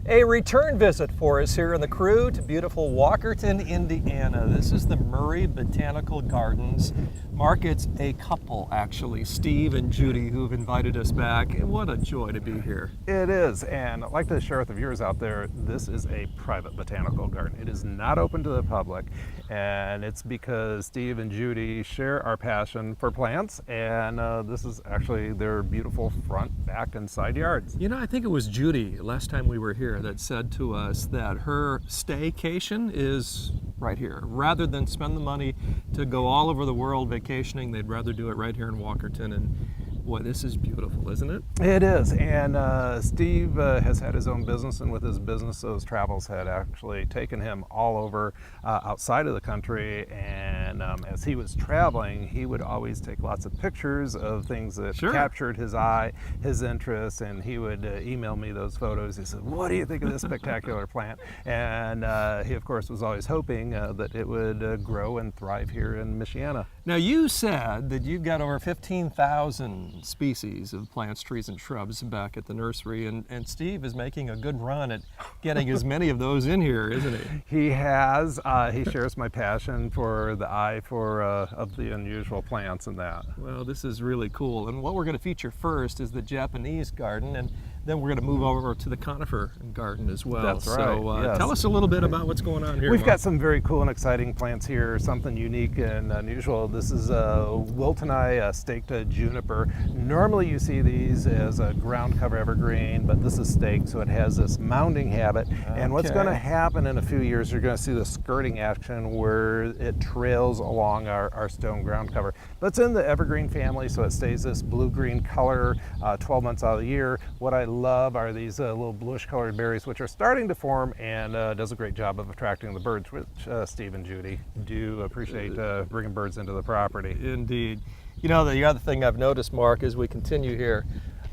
A return visit for us here in the crew to beautiful Walkerton, Indiana. This is the Murray Botanical Gardens. Mark, it's a couple actually, Steve and Judy, who've invited us back, and what a joy to be here. It is, and I'd like to share with the viewers out there, this is a private botanical garden. It is not open to the public, and it's because Steve and Judy share our passion for plants, and this is actually their beautiful front, back, and side yards. You know, I think it was Judy last time we were here that said to us that her staycation is right here. Rather than spend the money to go all over the world vacationing, they'd rather do it right here in Walkerton. And boy, this is beautiful, isn't it? It is, and Steve has had his own business, and with his business, those travels had actually taken him all over outside of the country, and as he was traveling, he would always take lots of pictures of things that captured his eye, his interest, and he would email me those photos. He said, "What do you think of this spectacular plant?" And he, of course, was always hoping that it would grow and thrive here in Michiana. Now, you said that you've got over 15,000 species of plants, trees, and shrubs back at the nursery, and Steve is making a good run at getting as many of those in here, isn't he? He has. He shares my passion for the eye for of the unusual plants and that. Well, this is really cool, and what we're going to feature first is the Japanese garden, and then we're going to move over to the conifer garden as well. That's right. So yes. Tell us a little bit about what's going on here. We've Mark. got some very cool and exciting plants here, something unique and unusual. This is a Wiltonii staked juniper. Normally you see these as a ground cover evergreen, but this is staked, so it has this mounding habit. And what's going to happen in a few years, you're going to see the skirting action where it trails along our stone ground cover. But it's in the evergreen family, so it stays this blue-green color 12 months out of the year. What I love are these little bluish colored berries, which are starting to form, and does a great job of attracting the birds, which Steve and Judy do appreciate bringing birds into the property. Indeed. You know, the other thing I've noticed, Mark, as we continue here,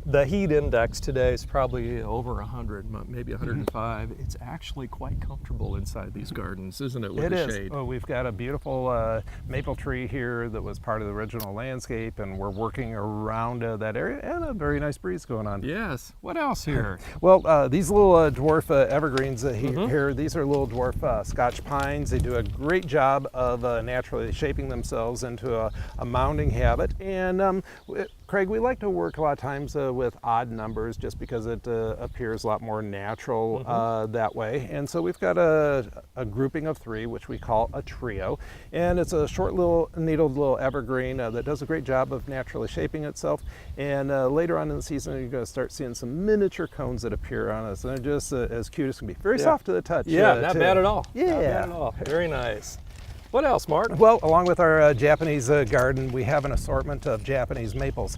the heat index today is probably over 100, maybe 105. It's actually quite comfortable inside these gardens, isn't it, with the shade? Well, we've got a beautiful maple tree here that was part of the original landscape, and we're working around that area, and a very nice breeze going on. Yes. What else here? Well, these little dwarf evergreens here, these are little dwarf Scotch pines. They do a great job of naturally shaping themselves into a mounding habit, and Craig, we like to work a lot of times with odd numbers just because it appears a lot more natural that way. And so we've got a grouping of three, which we call a trio. And it's a short little needled little evergreen that does a great job of naturally shaping itself. And later on in the season, you're going to start seeing some miniature cones that appear on us. And they're just as cute as can be. Very soft to the touch. Yeah, not bad at all. Yeah. Not bad at all. Very nice. What else, Mark? Well, along with our Japanese garden, we have an assortment of Japanese maples.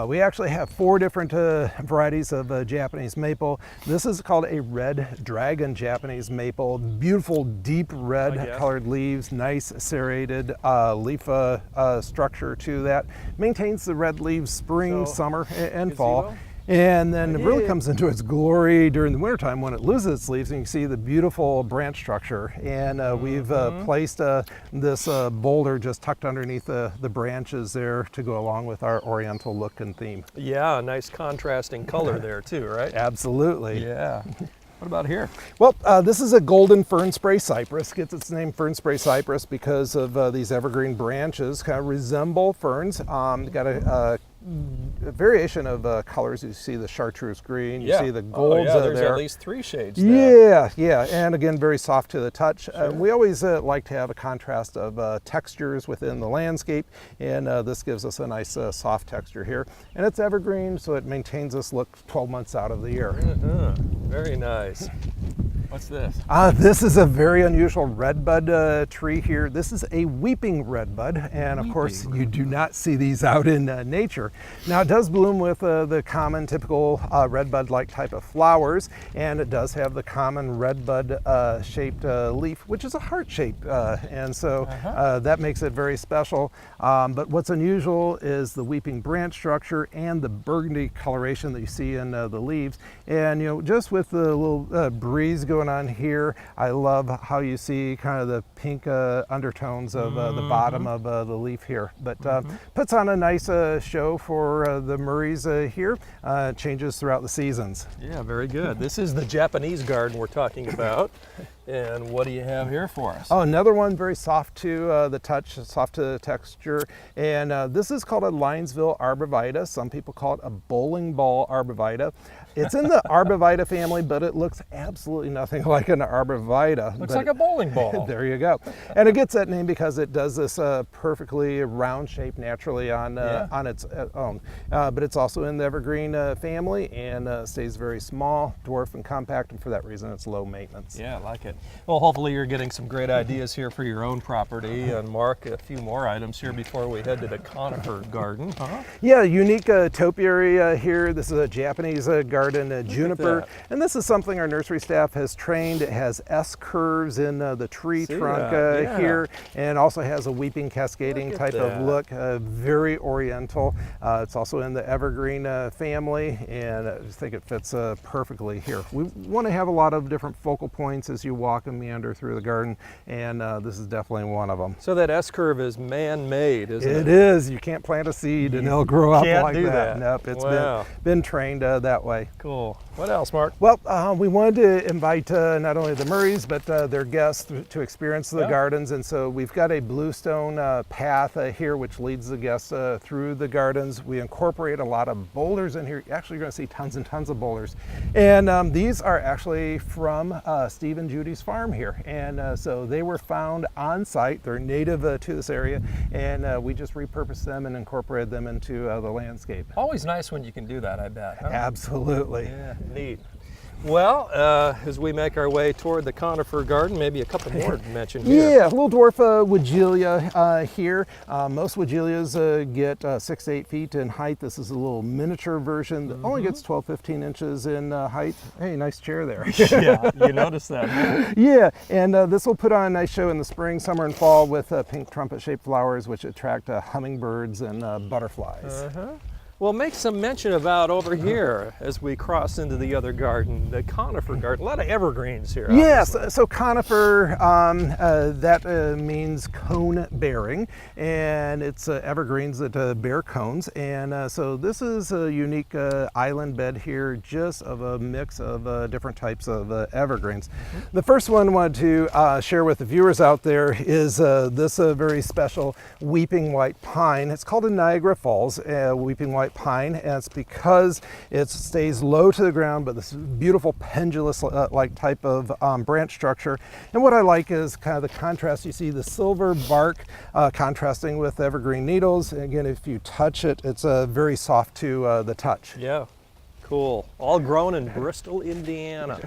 We actually have 4 different varieties of Japanese maple. This is called a red dragon Japanese maple. Beautiful, deep red colored leaves, nice serrated leaf structure to that. Maintains the red leaves spring, summer, and fall. And then it really comes into its glory during the wintertime when it loses its leaves, and you see the beautiful branch structure. And we've placed this boulder just tucked underneath the branches there to go along with our oriental look and theme. Yeah, nice contrasting color there too, right? Absolutely. Yeah. What about here? Well, this is a golden fern spray cypress. Gets its name fern spray cypress because of these evergreen branches, kind of resemble ferns. Got a variation of colors. You see the chartreuse green, you see the golds there's there. at least 3 shades there. Yeah, and again, very soft to the touch. We always like to have a contrast of textures within the landscape, and this gives us a nice soft texture here. And it's evergreen, so it maintains this look 12 months out of the year. Very nice. What's this? This is a very unusual redbud tree here. This is a weeping redbud, and of course you do not see these out in nature. Now it does bloom with the common typical redbud-like type of flowers, and it does have the common redbud shaped leaf, which is a heart shape, and so that makes it very special. But what's unusual is the weeping branch structure and the burgundy coloration that you see in the leaves. And you know, just with the little breeze going going on here. I love how you see kind of the pink undertones of the bottom of the leaf here. But puts on a nice show for the Murrays here. Changes throughout the seasons. Yeah, very good. This is the Japanese garden we're talking about. And what do you have here for us? Oh, another one very soft to the touch, soft to the texture. And this is called a Linesville arborvita. Some people call it a bowling ball arborvita. It's in the arborvita family, but it looks absolutely nothing like an arborvita. Looks like a bowling ball. There you go. And it gets that name because it does this perfectly round shape naturally on its own. But it's also in the evergreen family and stays very small, dwarf, and compact, and for that reason it's low maintenance. Yeah, I like it. Well, hopefully you're getting some great ideas here for your own property. And Mark, a few more items here before we head to the conifer garden. Yeah, unique topiary here. This is a Japanese garden juniper, and this is something our nursery staff has trained. It has S curves in the tree trunk here, and also has a weeping cascading type of look, very oriental. It's also in the evergreen family, and I just think it fits perfectly here. We want to have a lot of different focal points as you walk and meander through the garden, and this is definitely one of them. So that S curve is man-made, isn't it? It is. You can't plant a seed and it'll grow up like that. Nope, it's been trained that way. Cool. What else, Mark? Well, we wanted to invite not only the Murrays, but their guests to experience the gardens, and so we've got a bluestone path here which leads the guests through the gardens. We incorporate a lot of boulders in here. Actually, you're going to see tons and tons of boulders, and these are actually from Steve and Judy's farm here, and so they were found on site. They're native to this area, and we just repurposed them and incorporated them into the landscape. Always nice when you can do that, I bet. Huh? Absolutely. Yeah, neat. Well, as we make our way toward the conifer garden, maybe a couple more to mention here. Yeah, little dwarf Weigela here. Most Weigelias get 6 to 8 feet in height. This is a little miniature version that only gets 12, 15 inches in height. Hey, nice chair there. Yeah, you noticed that. Huh? Yeah, and this will put on a nice show in the spring, summer, and fall with pink trumpet-shaped flowers which attract hummingbirds and butterflies. Well, make some mention about over here as we cross into the other garden, the conifer garden. A lot of evergreens here. Yes, so conifer, that means cone bearing, and it's evergreens that bear cones. And so this is a unique island bed here, just of a mix of different types of evergreens. The first one I wanted to share with the viewers out there is this very special weeping white pine. It's called a Niagara Falls weeping white pine, and it's because it stays low to the ground, but this beautiful pendulous like type of branch structure. And what I like is kind of the contrast. You see the silver bark contrasting with evergreen needles. And again, if you touch it, it's very soft to the touch. Yeah, cool. All grown in Bristol, Indiana,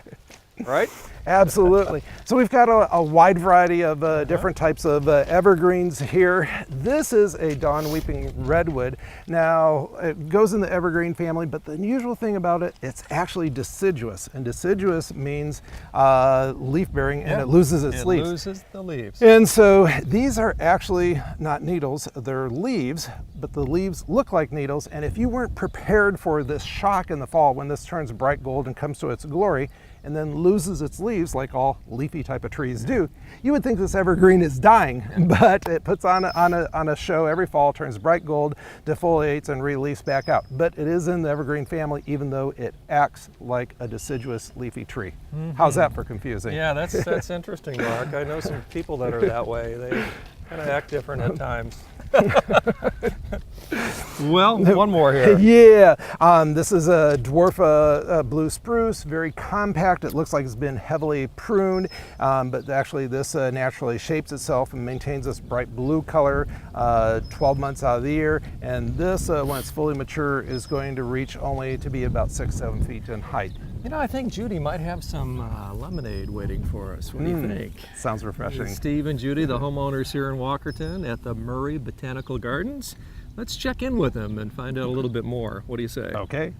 right? Absolutely. So we've got a wide variety of different types of evergreens here. This is a dawn weeping redwood. Now, it goes in the evergreen family, but the unusual thing about it, it's actually deciduous. And deciduous means leaf bearing, and it loses its leaves. It loses the leaves. And so these are actually not needles, they're leaves, but the leaves look like needles. And if you weren't prepared for this shock in the fall, when this turns bright gold and comes to its glory, and then loses its leaves like all leafy type of trees do, you would think this evergreen is dying, but it puts on a show every fall, turns bright gold, defoliates, and re-leaves back out. But it is in the evergreen family, even though it acts like a deciduous leafy tree. How's that for confusing? Yeah, that's interesting, Mark. I know some people that are that way. They kind of act different at times. Well, one more here. Yeah, this is a dwarf blue spruce, very compact. It looks like it's been heavily pruned, but actually this naturally shapes itself and maintains this bright blue color 12 months out of the year. And this, when it's fully mature, is going to reach only to be about 6-7 feet in height. You know, I think Judy might have some lemonade waiting for us. What do you think? Sounds refreshing. Steve and Judy, the homeowners here in Walkerton at the Murray Botanical Gardens. Let's check in with them and find out a little bit more. What do you say? Okay.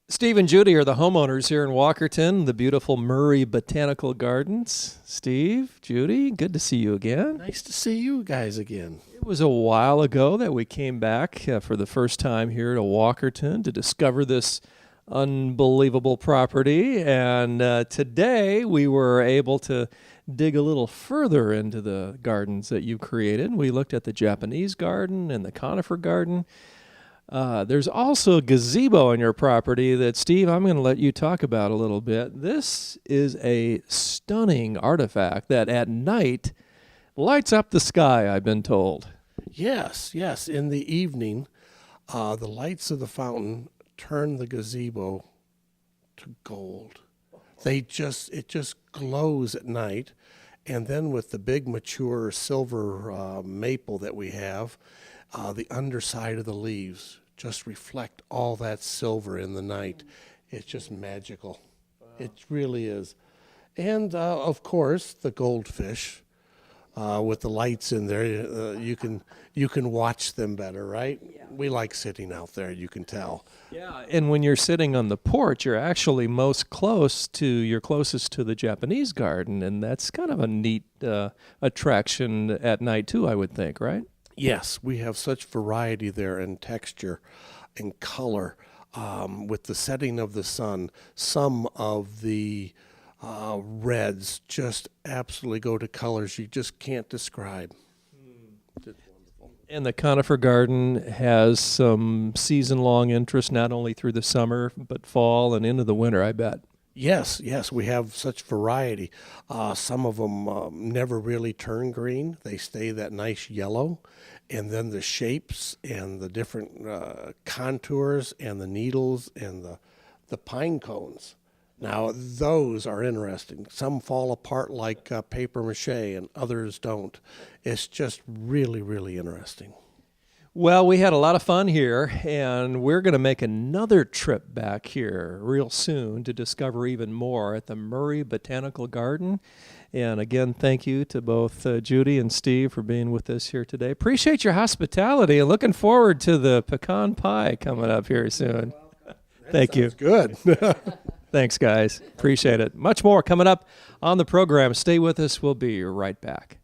Steve and Judy are the homeowners here in Walkerton, the beautiful Murray Botanical Gardens. Steve, Judy, good to see you again. Nice to see you guys again. It was a while ago that we came back for the first time here to Walkerton to discover this unbelievable property. And today we were able to dig a little further into the gardens that you created. We looked at the Japanese garden and the conifer garden. There's also a gazebo on your property that, Steve, I'm going to let you talk about a little bit. This is a stunning artifact that at night lights up the sky, I've been told. Yes, yes. In the evening, the lights of the fountain turn the gazebo to gold. It just glows at night. And then with the big mature silver maple that we have, the underside of the leaves just reflect all that silver in the night. It's just magical. Wow. It really is. And of course, the goldfish with the lights in there, you can watch them better, right? Yeah. We like sitting out there. You can tell. Yeah, and when you're sitting on the porch, you're actually closest to the Japanese garden, and that's kind of a neat attraction at night too, I would think, right? Yes, we have such variety there in texture and color. With the setting of the sun, some of the reds just absolutely go to colors you just can't describe. It's wonderful. And the conifer garden has some season-long interest, not only through the summer, but fall and into the winter, I bet. Yes, we have such variety. Some of them never really turn green. They stay that nice yellow. And then the shapes and the different contours and the needles and the pine cones. Now, those are interesting. Some fall apart like paper mache and others don't. It's just really, really interesting. Well, we had a lot of fun here, and we're going to make another trip back here real soon to discover even more at the Murray Botanical Garden. And again, thank you to both Judy and Steve for being with us here today. Appreciate your hospitality, and looking forward to the pecan pie coming up here soon. Thank you. Good. Thanks, guys. Appreciate it. Much more coming up on the program. Stay with us. We'll be right back.